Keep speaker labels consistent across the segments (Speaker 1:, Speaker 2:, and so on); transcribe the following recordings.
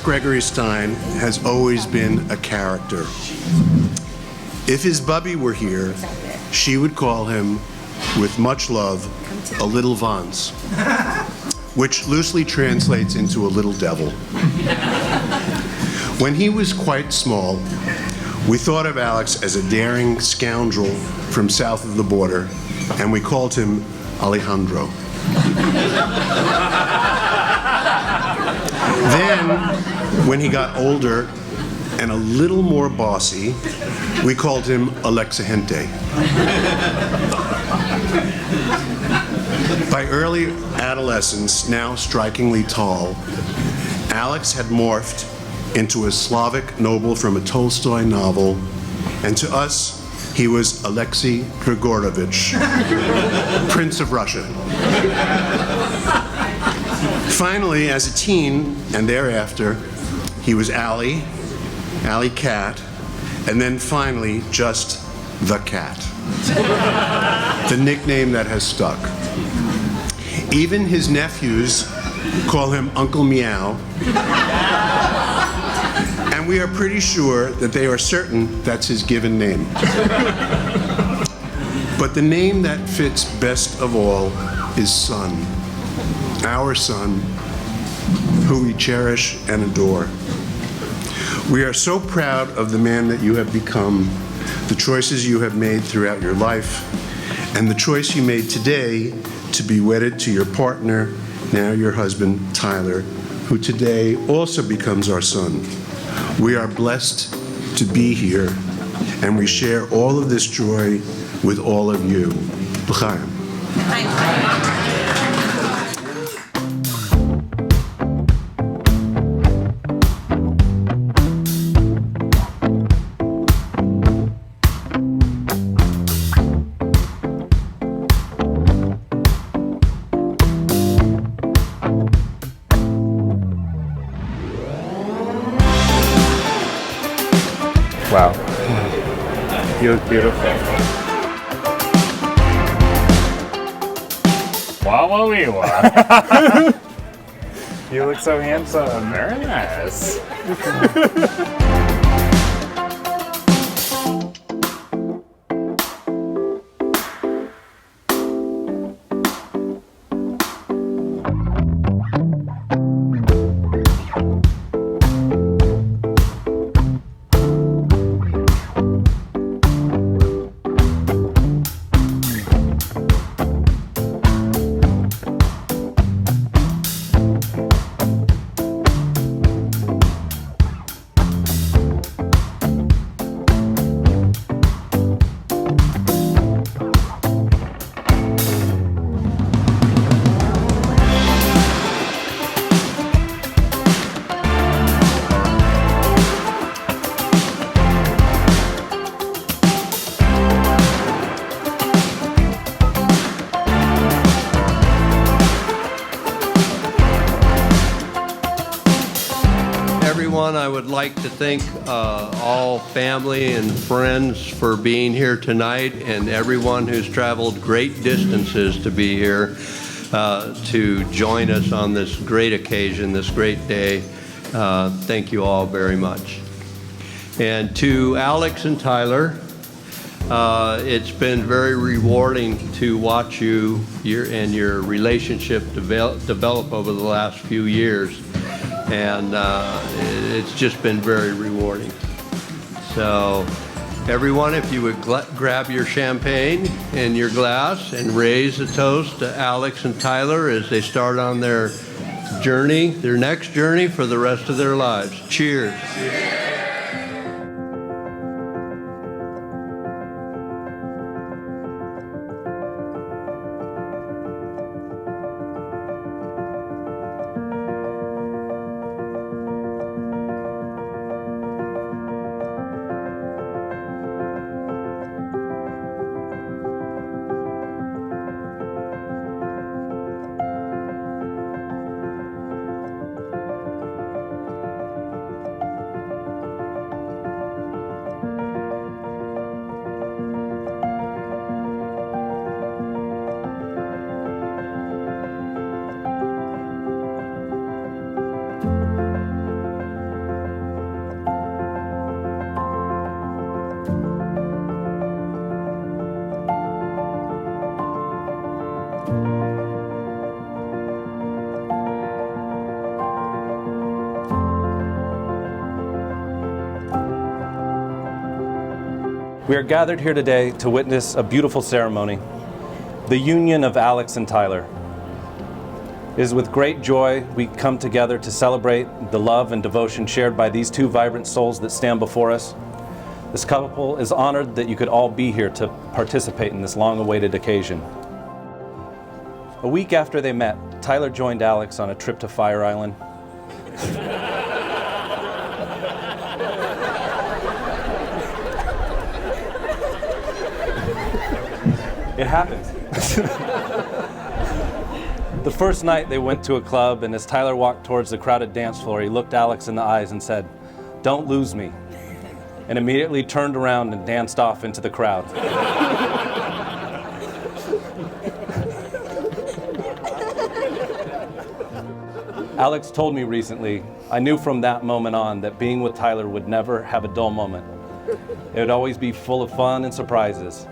Speaker 1: Gregory Stein has always been a character. If his bubby were here, she would call him, with much love, a little Vance, which loosely translates into a little devil. When he was quite small, we thought of Alex as a daring scoundrel from south of the border, and we called him Alejandro. Then, when he got older and a little more bossy, we called him Alexa Gente. By early adolescence, now strikingly tall, Alex had morphed into a Slavic noble from a Tolstoy novel, and to us, he was Alexei Grigorovich, Prince of Russia. Finally, as a teen, and thereafter, he was Allie Cat, and then finally, just the Cat, the nickname that has stuck. Even his nephews call him Uncle Meow, and we are pretty sure that they are certain that's his given name. But the name that fits best of all is Son, our son, who we cherish and adore. We are so proud of the man that you have become, the choices you have made throughout your life, and the choice you made today to be wedded to your partner, now your husband, Tyler, who today also becomes our son. We are blessed to be here, and we share all of this joy with all of you. L'chaim.
Speaker 2: Wow. You look beautiful. Wow. You look so handsome. Very nice.
Speaker 3: I would like to thank all family and friends for being here tonight, and everyone who's traveled great distances to be here to join us on this great occasion, this great day. Thank you all very much. And to Alex and Tyler, it's been very rewarding to watch you and your relationship develop over the last few years. And it's just been very rewarding. So everyone, if you would grab your champagne and your glass and raise a toast to Alex and Tyler as they start on their journey, their next journey for the rest of their lives. Cheers.
Speaker 4: We are gathered here today to witness a beautiful ceremony, the union of Alex and Tyler. It is with great joy we come together to celebrate the love and devotion shared by these two vibrant souls that stand before us. This couple is honored that you could all be here to participate in this long-awaited occasion. A week after they met, Tyler joined Alex on a trip to Fire Island. It happened. The first night they went to a club, and as Tyler walked towards the crowded dance floor, he looked Alex in the eyes and said, "Don't lose me," and immediately turned around and danced off into the crowd. Alex told me recently, I knew from that moment on that being with Tyler would never have a dull moment. It would always be full of fun and surprises,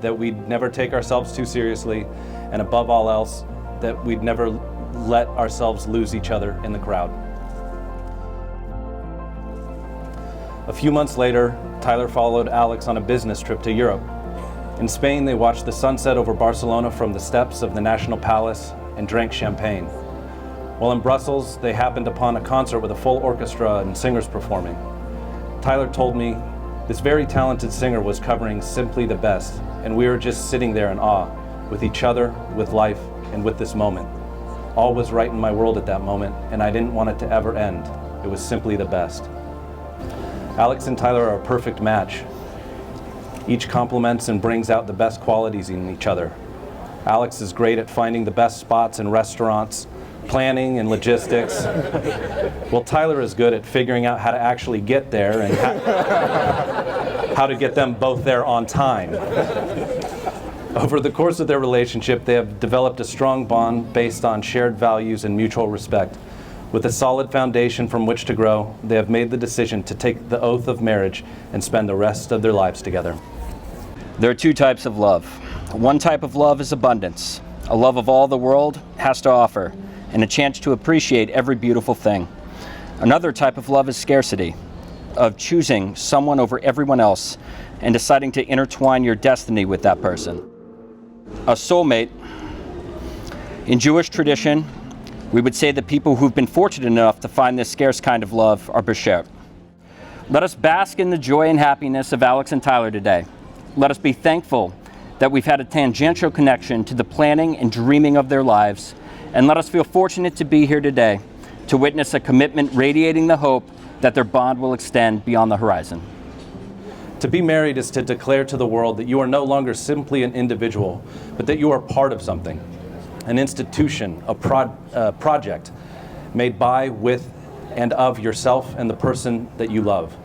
Speaker 4: that we'd never take ourselves too seriously, and above all else, that we'd never let ourselves lose each other in the crowd. A few months later, Tyler followed Alex on a business trip to Europe. In Spain, they watched the sunset over Barcelona from the steps of the National Palace and drank champagne. While in Brussels, they happened upon a concert with a full orchestra and singers performing. Tyler told me this very talented singer was covering Simply the Best, and we were just sitting there in awe, with each other, with life, and with this moment. All was right in my world at that moment, and I didn't want it to ever end. It was simply the best. Alex and Tyler are a perfect match. Each complements and brings out the best qualities in each other. Alex is great at finding the best spots in restaurants, planning and logistics. Well, Tyler is good at figuring out how to actually get there and how to get them both there on time. Over the course of their relationship, they have developed a strong bond based on shared values and mutual respect. With a solid foundation from which to grow, they have made the decision to take the oath of marriage and spend the rest of their lives together.
Speaker 5: There are two types of love. One type of love is abundance, a love of all the world has to offer, and a chance to appreciate every beautiful thing. Another type of love is scarcity, of choosing someone over everyone else and deciding to intertwine your destiny with that person. A soulmate. In Jewish tradition, we would say that people who've been fortunate enough to find this scarce kind of love are besher. Let us bask in the joy and happiness of Alex and Tyler today. Let us be thankful that we've had a tangential connection to the planning and dreaming of their lives, and let us feel fortunate to be here today to witness a commitment radiating the hope that their bond will extend beyond the horizon.
Speaker 4: To be married is to declare to the world that you are no longer simply an individual, but that you are part of something, an institution, a project made by, with, and of yourself and the person that you love.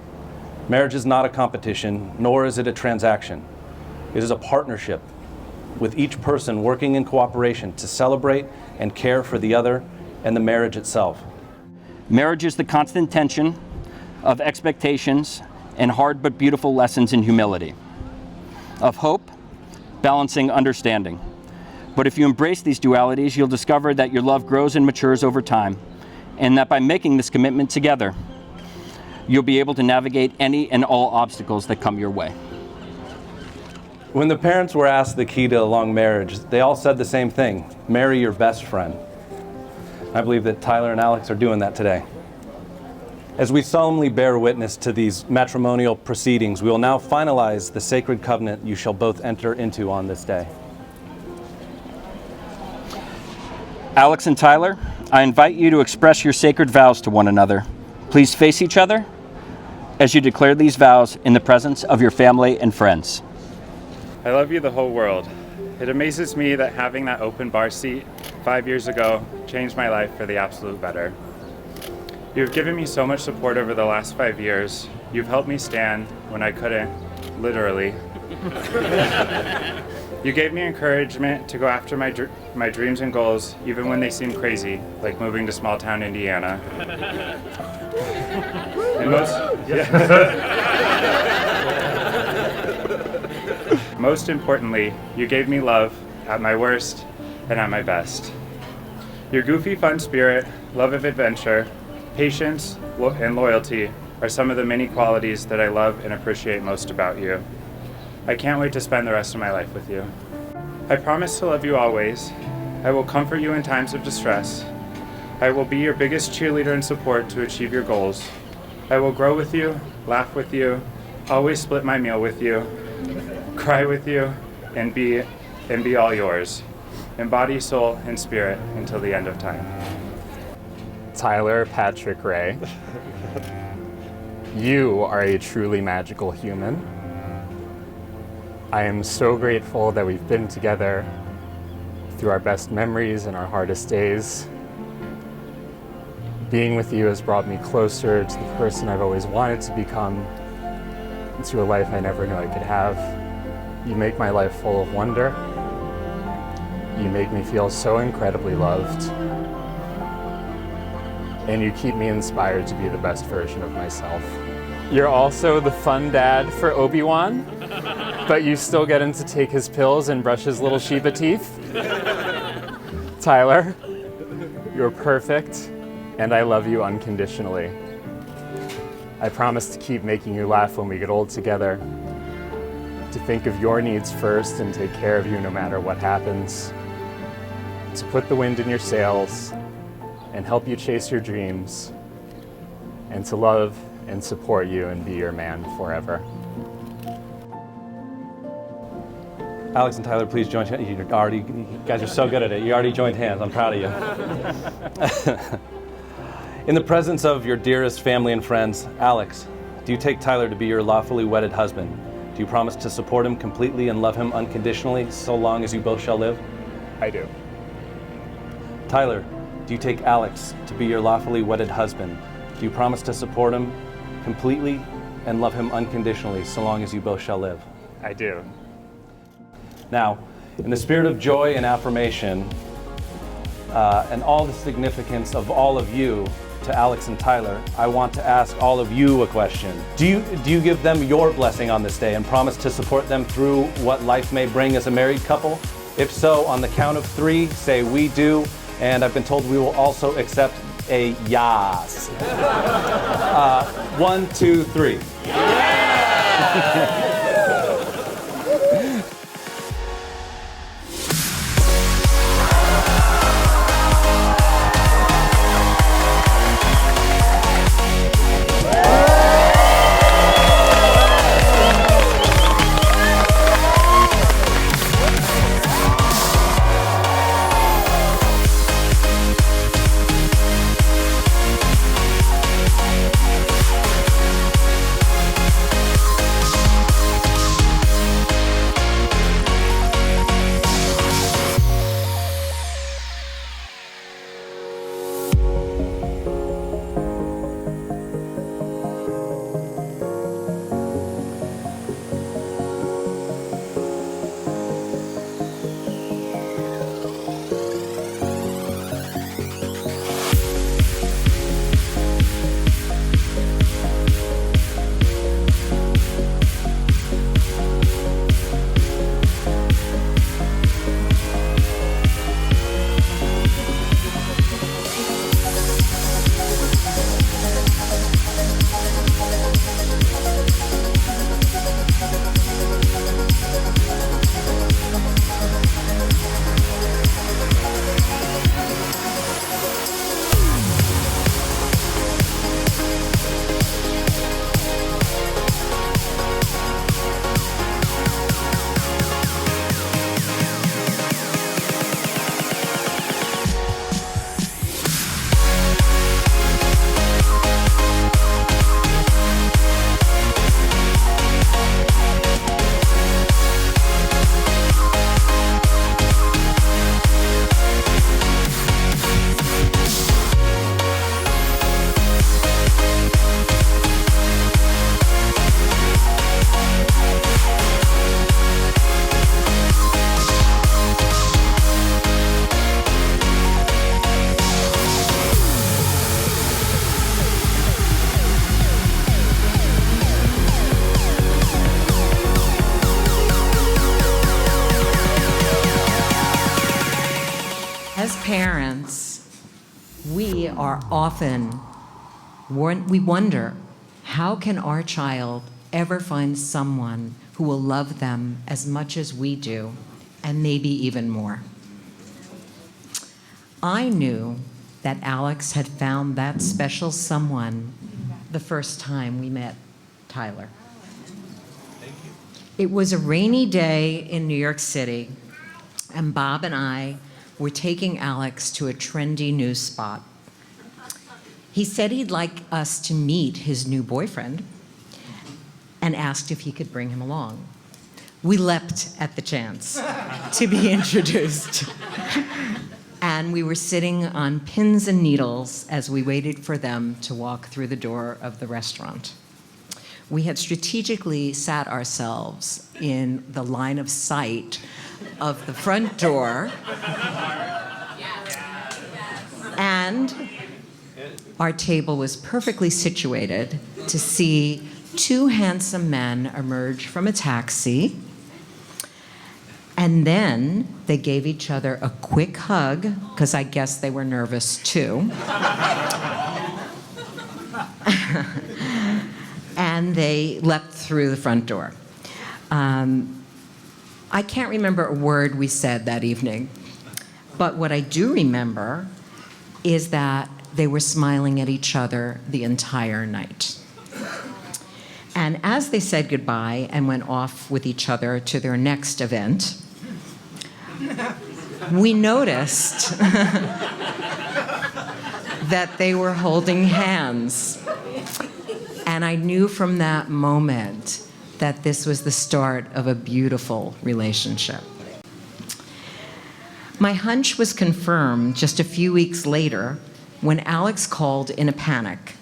Speaker 4: Marriage is not a competition, nor is it a transaction. It is a partnership with each person working in cooperation to celebrate and care for the other and the marriage itself.
Speaker 5: Marriage is the constant tension of expectations and hard but beautiful lessons in humility, of hope, balancing understanding. But if you embrace these dualities, you'll discover that your love grows and matures over time, and that by making this commitment together, you'll be able to navigate any and all obstacles that come your way.
Speaker 4: When the parents were asked the key to a long marriage, they all said the same thing: marry your best friend. I believe that Tyler and Alex are doing that today. As we solemnly bear witness to these matrimonial proceedings, we will now finalize the sacred covenant you shall both enter into on this day.
Speaker 5: Alex and Tyler, I invite you to express your sacred vows to one another. Please face each other as you declare these vows in the presence of your family and friends.
Speaker 2: I love you the whole world. It amazes me that having that open bar seat 5 years ago changed my life for the absolute better. You've given me so much support over the last 5 years. You've helped me stand when I couldn't, literally. You gave me encouragement to go after my dreams and goals, even when they seemed crazy, like moving to small town Indiana. And most importantly, you gave me love at my worst and at my best. Your goofy, fun spirit, love of adventure, patience, and loyalty are some of the many qualities that I love and appreciate most about you. I can't wait to spend the rest of my life with you. I promise to love you always. I will comfort you in times of distress. I will be your biggest cheerleader and support to achieve your goals. I will grow with you, laugh with you, always split my meal with you, cry with you, and be all yours, in body, soul, and spirit until the end of time.
Speaker 6: Tyler Patrick Ray, you are a truly magical human. I am so grateful that we've been together through our best memories and our hardest days. Being with you has brought me closer to the person I've always wanted to become, into a life I never knew I could have. You make my life full of wonder. You make me feel so incredibly loved. And you keep me inspired to be the best version of myself. You're also the fun dad for Obi-Wan, but you still get him to take his pills and brush his little Shiba teeth. Tyler, you're perfect, and I love you unconditionally. I promise to keep making you laugh when we get old together, to think of your needs first and take care of you no matter what happens, to put the wind in your sails and help you chase your dreams, and to love and support you and be your man forever.
Speaker 4: Alex and Tyler, please join hands. You guys are so good at it. You already joined hands. I'm proud of you. In the presence of your dearest family and friends, Alex, do you take Tyler to be your lawfully wedded husband? Do you promise to support him completely and love him unconditionally so long as you both shall live?
Speaker 6: I do.
Speaker 4: Tyler, do you take Alex to be your lawfully wedded husband? Do you promise to support him completely and love him unconditionally so long as you both shall live?
Speaker 6: I do.
Speaker 4: Now, in the spirit of joy and affirmation, and all the significance of all of you to Alex and Tyler, I want to ask all of you a question. Do you give them your blessing on this day and promise to support them through what life may bring as a married couple? If so, on the count of 3, say "we do," and I've been told we will also accept a yas. 1, 2, 3.
Speaker 7: As parents, we are often, we wonder, how can our child ever find someone who will love them as much as we do, and maybe even more. I knew that Alex had found that special someone the first time we met Tyler. It was a rainy day in New York City, and Bob and I were taking Alex to a trendy news spot. He said he'd like us to meet his new boyfriend and asked if he could bring him along. We leapt at the chance to be introduced. And we were sitting on pins and needles as we waited for them to walk through the door of the restaurant. We had strategically sat ourselves in the line of sight of the front door. And our table was perfectly situated to see two handsome men emerge from a taxi. And then they gave each other a quick hug, because I guess they were nervous too. And they leapt through the front door. I can't remember a word we said that evening, but what I do remember is that they were smiling at each other the entire night. And as they said goodbye and went off with each other to their next event, we noticed that they were holding hands. And I knew from that moment that this was the start of a beautiful relationship. My hunch was confirmed just a few weeks later when Alex called in a panic.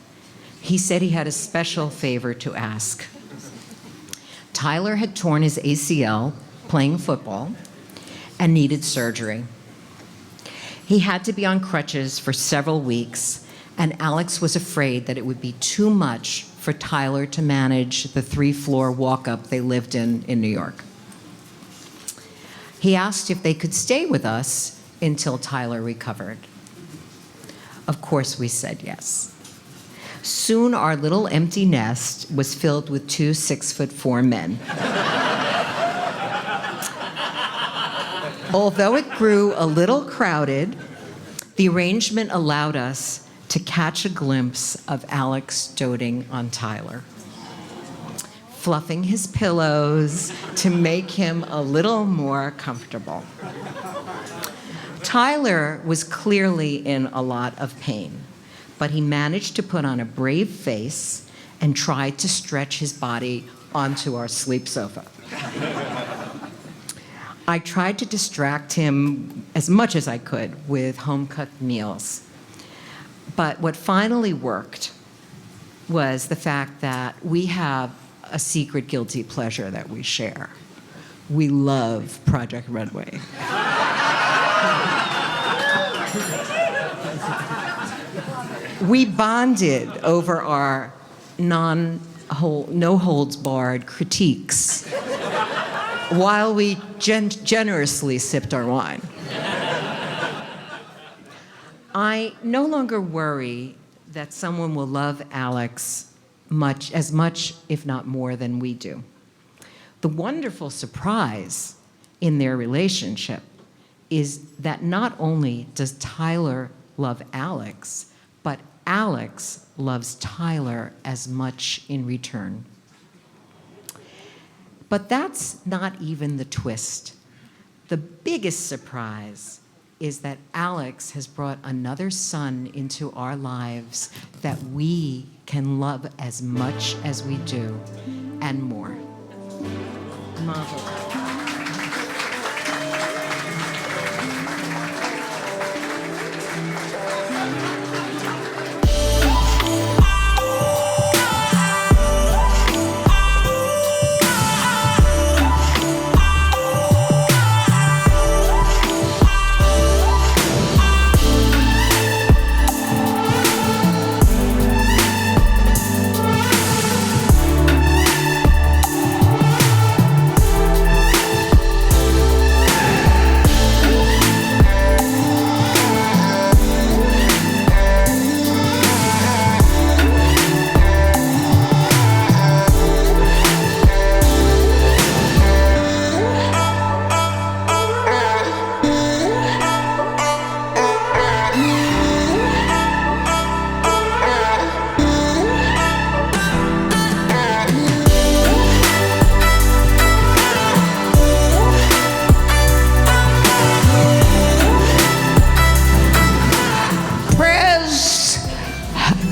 Speaker 7: He said he had a special favor to ask. Tyler had torn his ACL playing football and needed surgery. He had to be on crutches for several weeks, and Alex was afraid that it would be too much for Tyler to manage the 3-floor walk-up they lived in New York. He asked if they could stay with us until Tyler recovered. Of course, we said yes. Soon, our little empty nest was filled with 2 6'4" men. Although it grew a little crowded, the arrangement allowed us to catch a glimpse of Alex doting on Tyler, fluffing his pillows to make him a little more comfortable. Tyler was clearly in a lot of pain, but he managed to put on a brave face and tried to stretch his body onto our sleep sofa. I tried to distract him as much as I could with home-cooked meals. But what finally worked was the fact that we have a secret guilty pleasure that we share. We love Project Runway. We bonded over our no-holds-barred critiques while we generously sipped our wine. I no longer worry that someone will love Alex as much, if not more, than we do. The wonderful surprise in their relationship is that not only does Tyler love Alex, but Alex loves Tyler as much in return. But that's not even the twist. The biggest surprise is that Alex has brought another son into our lives that we can love as much as we do, and more. Mazel.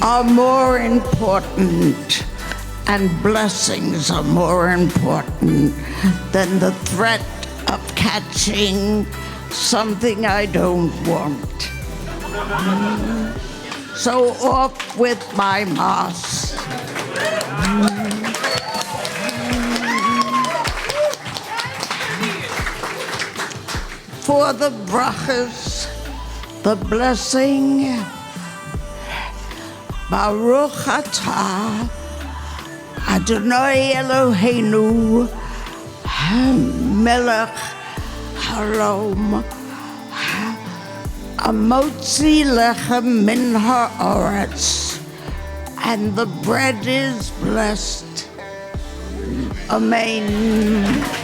Speaker 8: are more important, and blessings are more important than the threat of catching something I don't want. So off with my mask. For the brachas, the blessing, Baruch atah Adonai Eloheinu Melech Haolam Amotzi lechem min haaretz, and the bread is blessed. Amen.